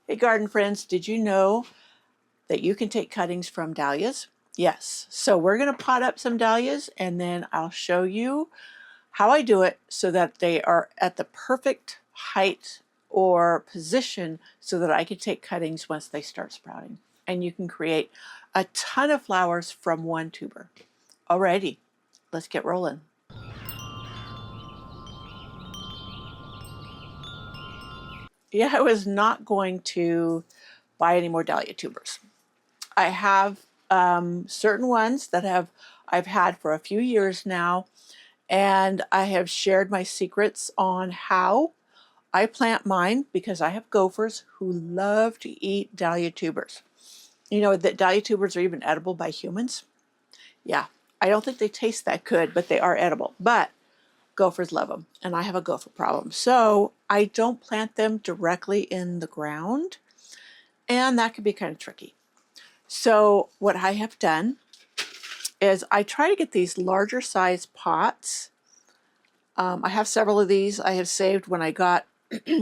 Hey garden friends, did you know that you can take cuttings from dahlias? Yes, so we're going to pot up some dahlias and then I'll show you how I do it so that they are at the perfect height or position so that I can take cuttings once they start sprouting. And you can create a ton of flowers from one tuber. Alrighty, let's get rolling. Yeah, I was not going to buy any more dahlia tubers. I have certain ones that I've had for a few years now, and I have shared my secrets on how I plant mine because I have gophers who love to eat dahlia tubers. You know that dahlia tubers are even edible by humans? Yeah, I don't think they taste that good, but they are edible. But gophers love them, and I have a gopher problem. So I don't plant them directly in the ground, and that can be kind of tricky. So what I have done is I try to get these larger size pots. I have several of these I have saved when I got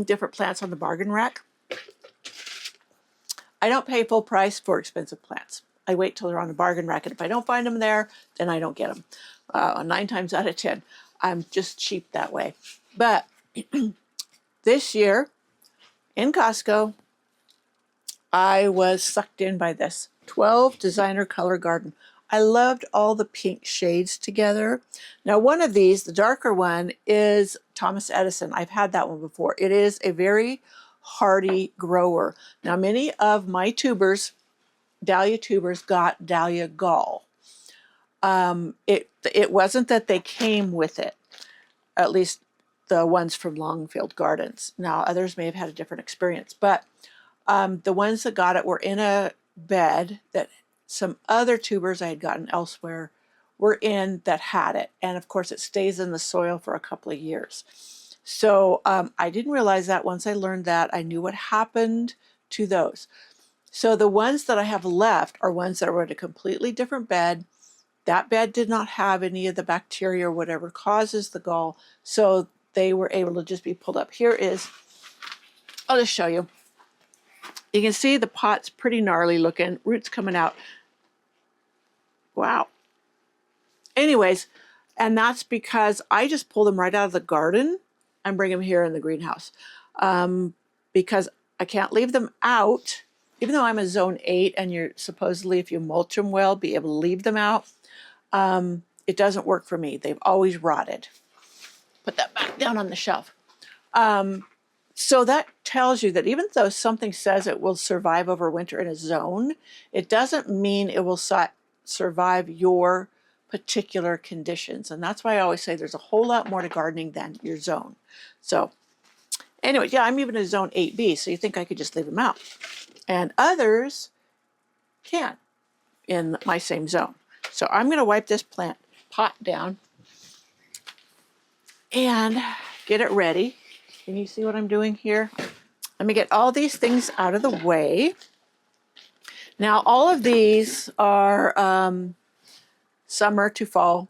different plants on the bargain rack. I don't pay full price for expensive plants. I wait till they're on the bargain rack, and if I don't find them there, then I don't get them. 9 times out of 10, I'm just cheap that way. But this year in Costco, I was sucked in by this 12 designer color garden. I loved all the pink shades together. Now one of these, the darker one, is Thomas Edison. I've had that one before. It is a very hardy grower. Now many of my tubers, dahlia tubers, got dahlia gall. It wasn't that they came with it, at least the ones from Longfield Gardens. Now others may have had a different experience, but the ones that got it were in a bed that some other tubers I had gotten elsewhere were in that had it. And of course it stays in the soil for a couple of years. So I didn't realize that. Once I learned that, I knew what happened to those. So the ones that I have left are ones that were in a completely different bed. That bed did not have any of the bacteria or whatever causes the gall. So they were able to just be pulled up. Here is, I'll just show you. You can see the pot's pretty gnarly looking, roots coming out. Wow. Anyways, and that's because I just pull them right out of the garden and bring them here in the greenhouse. Because I can't leave them out, even though I'm a zone 8 and you're supposedly, if you mulch them well, be able to leave them out. It doesn't work for me. They've always rotted. Put that back down on the shelf. So that tells you that even though something says it will survive over winter in a zone, it doesn't mean it will survive your particular conditions. And that's why I always say there's a whole lot more to gardening than your zone. So anyway, yeah, I'm even a zone 8B, so you think I could just leave them out. And others can in my same zone. So I'm going to wipe this pot down and get it ready. Can you see what I'm doing here? Let me get all these things out of the way. Now, all of these are summer to fall.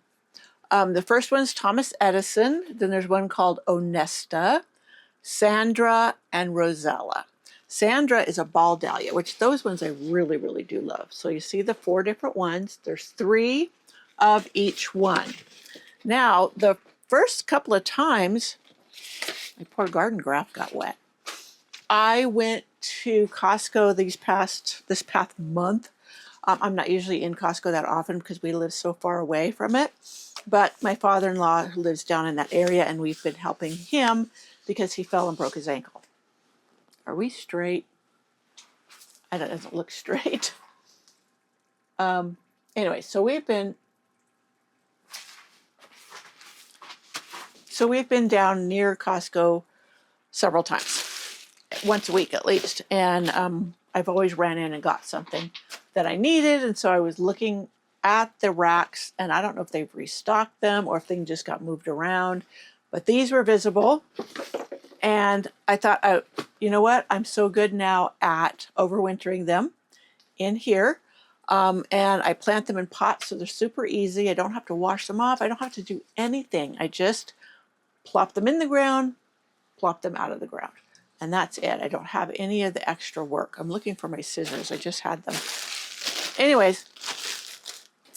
The first one's Thomas Edison. Then there's one called Onesta, Sandra, and Rosella. Sandra is a ball dahlia, which those ones I really, really do love. So you see the 4 different ones. There's 3 of each one. Now, the first couple of times, my poor garden graph got wet. I went to Costco this past month. I'm not usually in Costco that often because we live so far away from it. But my father-in-law who lives down in that area, and we've been helping him because he fell and broke his ankle. Are we straight? It doesn't look straight. Anyway, so we've been down near Costco several times, once a week at least, and I've always ran in and got something that I needed. And so I was looking at the racks, and I don't know if they've restocked them or if things just got moved around, but these were visible. And I thought, oh, you know what? I'm so good now at overwintering them in here. And I plant them in pots, so they're super easy. I don't have to wash them off. I don't have to do anything. I just plop them in the ground, plop them out of the ground. And that's it. I don't have any of the extra work. I'm looking for my scissors. I just had them. Anyways,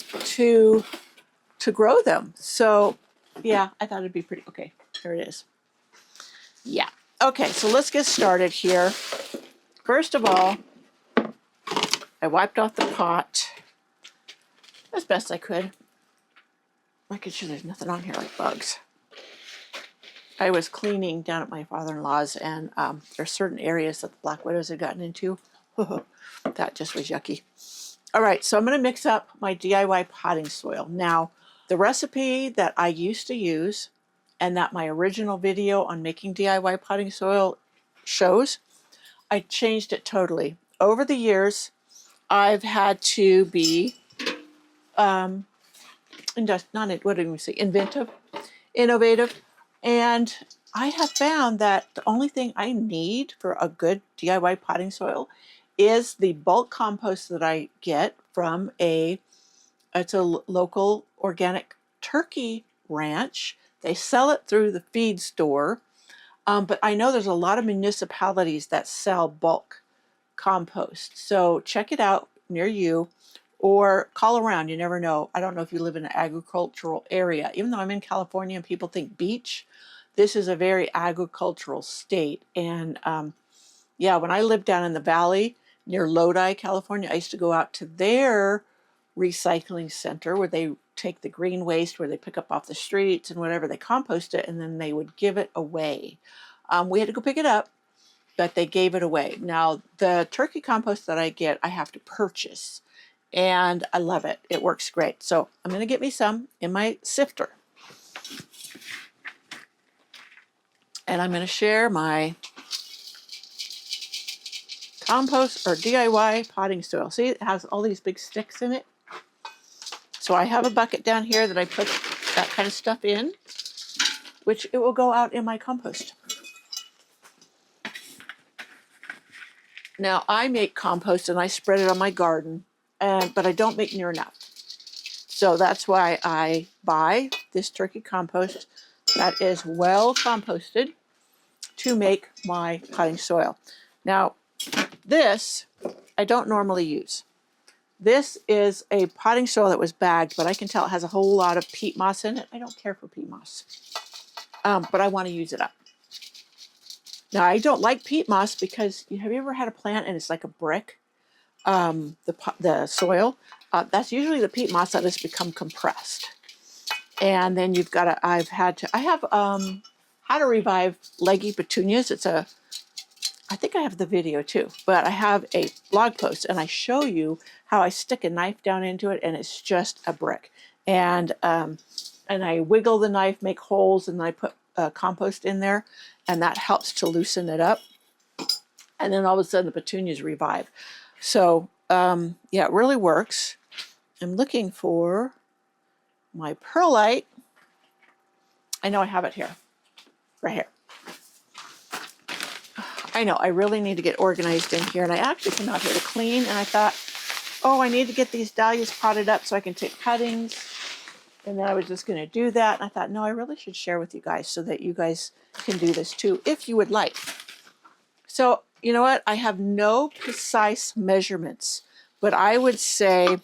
to grow them. So yeah, I thought it'd be pretty, okay, there it is. Yeah. Okay, so let's get started here. First of all, I wiped off the pot as best I could. Making sure there's nothing on here like bugs. I was cleaning down at my father-in-law's, and there's certain areas that the black widows had gotten into. That just was yucky. All right, so I'm going to mix up my DIY potting soil. Now, the recipe that I used to use and that my original video on making DIY potting soil shows, I changed it totally. Over the years, I've had to be innovative, and I have found that the only thing I need for a good DIY potting soil is the bulk compost that I get from it's a local organic turkey ranch. They sell it through the feed store, but I know there's a lot of municipalities that sell bulk compost. So check it out near you, or call around. You never know. I don't know if you live in an agricultural area. Even though I'm in California and people think beach, this is a very agricultural state. And yeah, when I lived down in the valley near Lodi, California, I used to go out to their recycling center where they take the green waste, where they pick up off the streets and whatever, they compost it, and then they would give it away. We had to go pick it up, but they gave it away. Now, the turkey compost that I get, I have to purchase. And I love it. It works great. So I'm going to get me some in my sifter. And I'm going to share my compost or DIY potting soil. See, it has all these big sticks in it. So I have a bucket down here that I put that kind of stuff in, which it will go out in my compost. Now, I make compost and I spread it on my garden, but I don't make near enough. So that's why I buy this turkey compost that is well composted to make my potting soil. Now, this I don't normally use. This is a potting soil that was bagged, but I can tell it has a whole lot of peat moss in it. I don't care for peat moss, but I want to use it up. Now, I don't like peat moss because, have you ever had a plant and it's like a brick? The soil, that's usually the peat moss that has become compressed. And then you've got I have how to revive leggy petunias. I think I have the video too, but I have a blog post and I show you how I stick a knife down into it and it's just a brick. And I wiggle the knife, make holes, and then I put compost in there, and that helps to loosen it up. And then all of a sudden the petunias revive. So yeah, it really works. I'm looking for my perlite. I know I have it here, right here. I know, I really need to get organized in here. And I actually came out here to clean, and I thought, oh, I need to get these dahlias potted up so I can take cuttings. And then I was just going to do that. And I thought, no, I really should share with you guys so that you guys can do this too, if you would like. So, you know what? I have no precise measurements, but I would say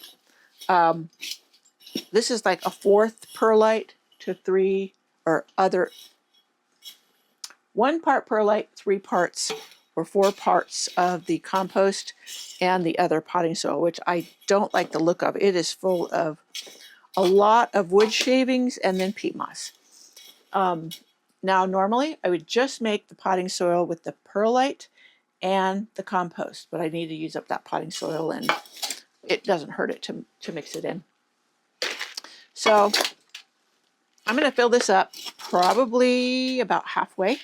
this is like a 1/4 perlite to 3 or other. 1 part perlite, 3 parts or 4 parts of the compost and the other potting soil, which I don't like the look of. It is full of a lot of wood shavings and then peat moss. Now, normally I would just make the potting soil with the perlite and the compost, but I need to use up that potting soil, and it doesn't hurt it to mix it in. So I'm going to fill this up probably about halfway.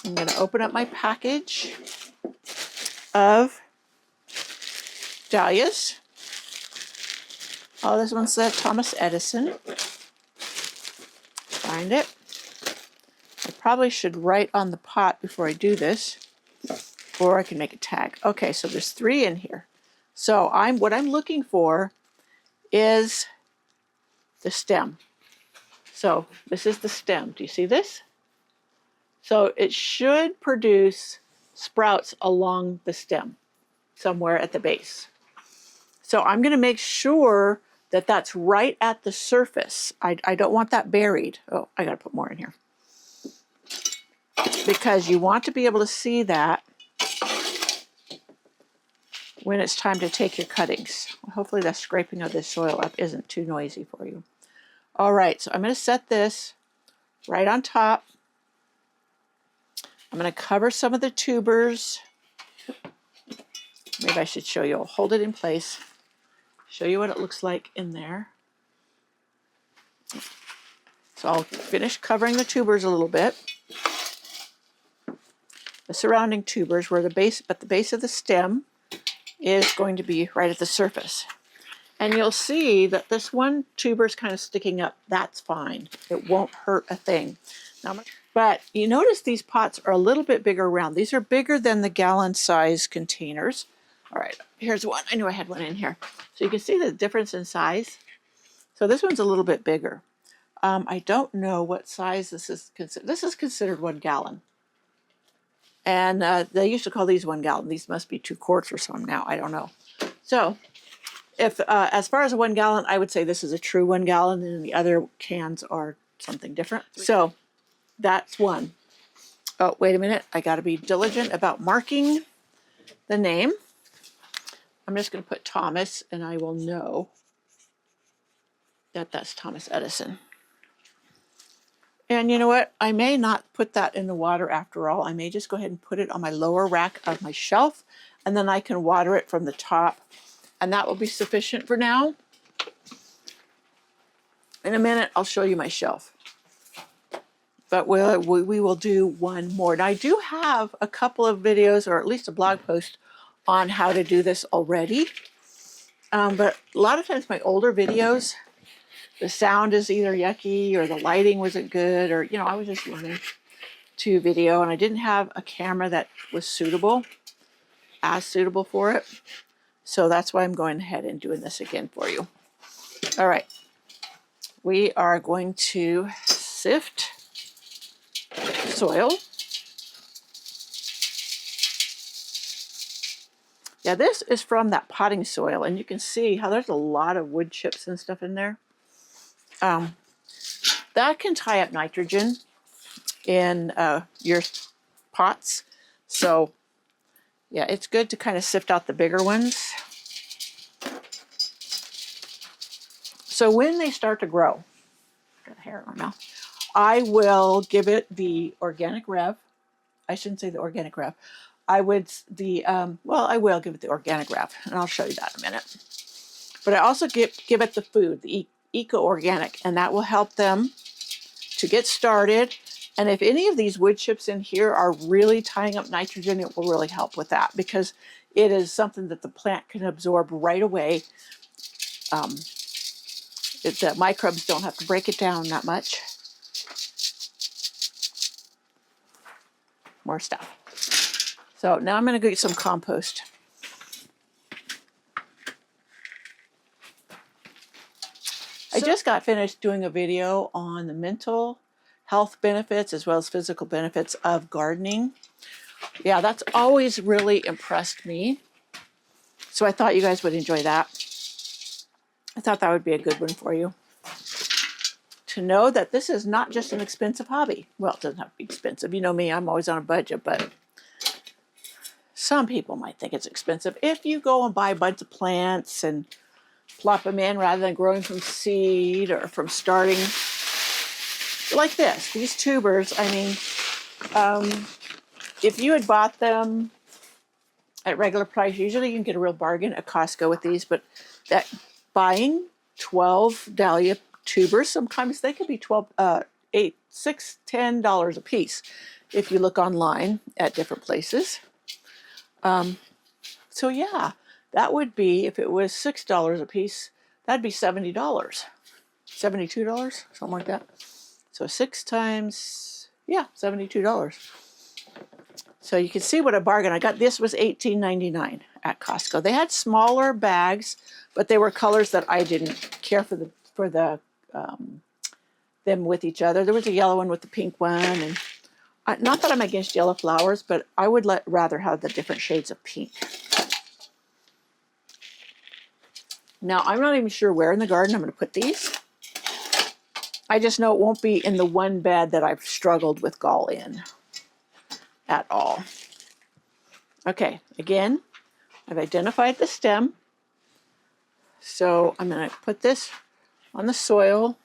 I'm going to open up my package of dahlias. Oh, this one said Thomas Edison. Find it. I probably should write on the pot before I do this, or I can make a tag. Okay, so there's 3 in here. So what I'm looking for is the stem. So this is the stem. Do you see this? So it should produce sprouts along the stem somewhere at the base. So I'm going to make sure that that's right at the surface. I don't want that buried. Oh, I got to put more in here. Because you want to be able to see that when it's time to take your cuttings. Hopefully the scraping of this soil up isn't too noisy for you. All right, so I'm going to set this right on top. I'm going to cover some of the tubers. Maybe I should show you. I'll hold it in place. Show you what it looks like in there. So I'll finish covering the tubers a little bit. The surrounding tubers where the base, at the base of the stem is going to be right at the surface. And you'll see that this one tuber is kind of sticking up. That's fine. It won't hurt a thing. Now, but you notice these pots are a little bit bigger around. These are bigger than the gallon size containers. All right, here's one. I knew I had one in here. So you can see the difference in size. So this one's a little bit bigger. I don't know what size this is considered. This is considered 1 gallon. And they used to call these 1 gallon. These must be 2 quarts or something now. I don't know. So if as far as a 1 gallon, I would say this is a true 1 gallon, and the other cans are something different. So that's one. Oh, wait a minute. I got to be diligent about marking the name. I'm just going to put Thomas, and I will know that that's Thomas Edison. And you know what? I may not put that in the water after all. I may just go ahead and put it on my lower rack of my shelf, and then I can water it from the top, and that will be sufficient for now. In a minute, I'll show you my shelf. But we will do one more. Now, I do have a couple of videos, or at least a blog post, on how to do this already. But a lot of times my older videos, the sound is either yucky or the lighting wasn't good, or, you know, I was just learning to video and I didn't have a camera that was suitable for it. So that's why I'm going ahead and doing this again for you. All right. We are going to sift soil. Yeah, this is from that potting soil, and you can see how there's a lot of wood chips and stuff in there. That can tie up nitrogen in your pots. So yeah, it's good to kind of sift out the bigger ones. So when they start to grow, got hair in my mouth, I will give it the organic rev. I shouldn't say the organic rev. I will give it the organic rev, and I'll show you that in a minute. But I also give it the food, the eco-organic, and that will help them to get started. And if any of these wood chips in here are really tying up nitrogen, it will really help with that, because it is something that the plant can absorb right away. The microbes don't have to break it down that much. More stuff. So now I'm going to go get some compost. I just got finished doing a video on the mental health benefits as well as physical benefits of gardening. Yeah, that's always really impressed me. So I thought you guys would enjoy that. I thought that would be a good one for you. To know that this is not just an expensive hobby. Well, it doesn't have to be expensive. You know me, I'm always on a budget, but some people might think it's expensive. If you go and buy a bunch of plants and plop them in rather than growing from seed or from starting like this, these tubers, I mean, if you had bought them at regular price, usually you can get a real bargain at Costco with these, but that buying 12 dahlia tubers, sometimes they could be $8, $6, $10 a piece if you look online at different places. So yeah, that would be, if it was $6 a piece, that'd be $70, $72, something like that. So 6 times, yeah, $72. So you can see what a bargain. I got this was $18.99 at Costco. They had smaller bags, but they were colors that I didn't care for the them with each other. There was a yellow one with the pink one, and not that I'm against yellow flowers, but I would rather have the different shades of pink. Now, I'm not even sure where in the garden I'm going to put these. I just know it won't be in the one bed that I've struggled with gall in at all. Okay, again, I've identified the stem. So I'm going to put this on the soil,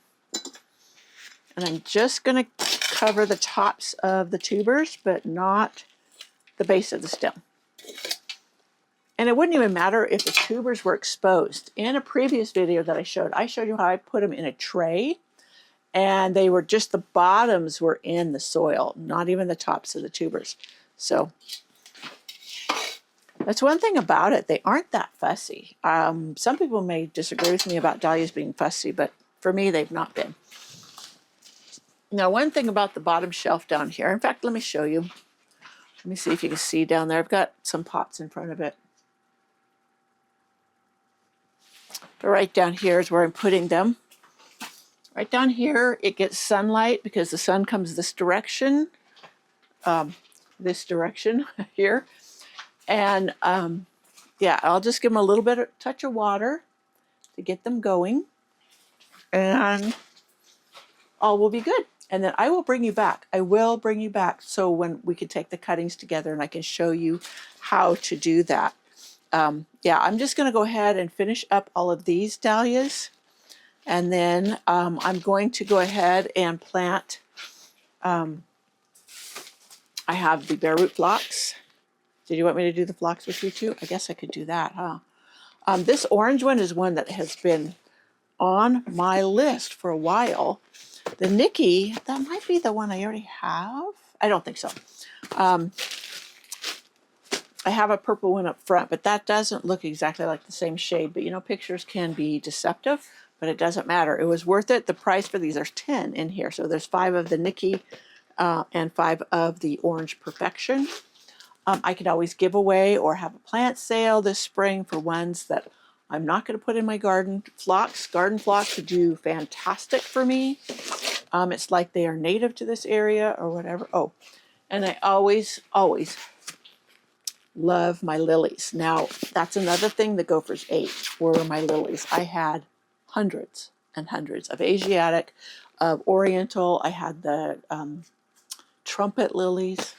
and I'm just going to cover the tops of the tubers, but not the base of the stem. And it wouldn't even matter if the tubers were exposed. In a previous video that I showed you how I put them in a tray, and they were just, the bottoms were in the soil, not even the tops of the tubers. So that's one thing about it. They aren't that fussy. Some people may disagree with me about dahlias being fussy, but for me, they've not been. Now, one thing about the bottom shelf down here, in fact, let me show you. Let me see if you can see down there. I've got some pots in front of it. But right down here is where I'm putting them. Right down here, it gets sunlight because the sun comes this direction here. And yeah, I'll just give them a little bit of touch of water to get them going. And all will be good. And then I will bring you back. I will bring you back so when we can take the cuttings together and I can show you how to do that. Yeah, I'm just going to go ahead and finish up all of these dahlias. And then I'm going to go ahead and plant, I have the bare root phlox. Did you want me to do the phlox with you too? I guess I could do that, huh? This orange one is one that has been on my list for a while. The Nikki, that might be the one I already have. I don't think so. I have a purple one up front, but that doesn't look exactly like the same shade. But you know, pictures can be deceptive, but it doesn't matter. It was worth it. The price for these, there's 10 in here. So there's 5 of the Nikki and 5 of the Orange Perfection. I could always give away or have a plant sale this spring for ones that I'm not going to put in my garden. Garden phlox would do fantastic for me. It's like they are native to this area or whatever. Oh, and I always love my lilies. Now, that's another thing the gophers ate, were my lilies. I had hundreds and hundreds of Asiatic, of Oriental. I had the trumpet lilies.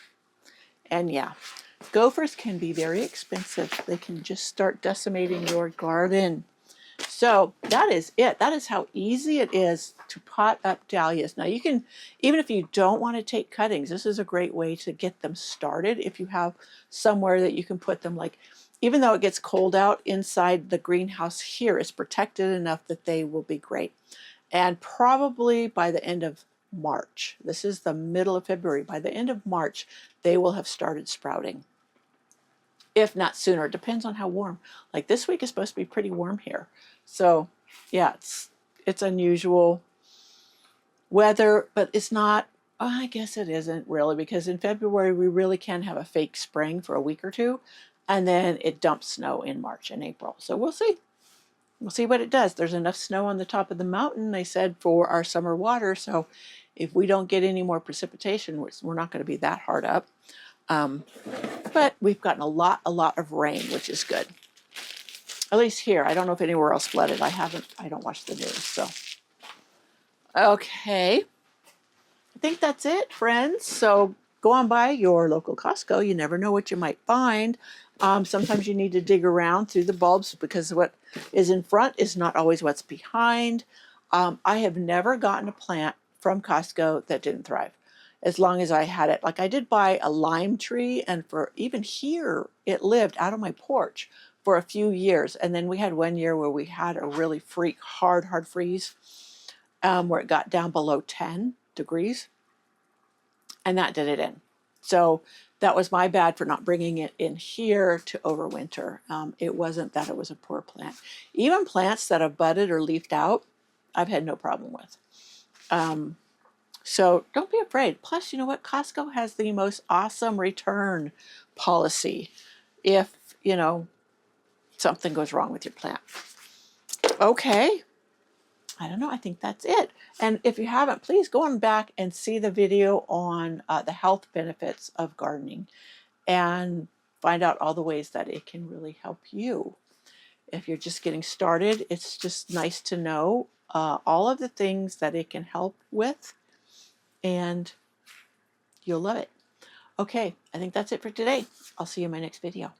And yeah, gophers can be very expensive. They can just start decimating your garden. So that is it. That is how easy it is to pot up dahlias. Now you can, even if you don't want to take cuttings, this is a great way to get them started. If you have somewhere that you can put them, like, even though it gets cold out inside the greenhouse here, it's protected enough that they will be great. And probably by the end of March, this is the middle of February, by the end of March, they will have started sprouting. If not sooner, it depends on how warm. Like this week is supposed to be pretty warm here. So yeah, it's unusual weather, but it's not, I guess it isn't really, because in February we really can have a fake spring for a week or two, and then it dumps snow in March and April. So we'll see. We'll see what it does. There's enough snow on the top of the mountain, they said, for our summer water. So if we don't get any more precipitation, we're not going to be that hard up. But we've gotten a lot of rain, which is good. At least here. I don't know if anywhere else flooded. I don't watch the news, so. Okay. I think that's it, friends. So go on by your local Costco. You never know what you might find. Sometimes you need to dig around through the bulbs because what is in front is not always what's behind. I have never gotten a plant from Costco that didn't thrive, as long as I had it. Like I did buy a lime tree, and for even here, it lived out on my porch for a few years. And then we had one year where we had a really hard freeze, where it got down below 10 degrees, and that did it in. So that was my bad for not bringing it in here to overwinter. It wasn't that it was a poor plant. Even plants that have budded or leafed out, I've had no problem with. So don't be afraid. Plus, you know what? Costco has the most awesome return policy if, you know, something goes wrong with your plant. Okay. I don't know, I think that's it. And if you haven't, please go on back and see the video on the health benefits of gardening and find out all the ways that it can really help you. If you're just getting started, it's just nice to know all of the things that it can help with, and you'll love it. Okay, I think that's it for today. I'll see you in my next video.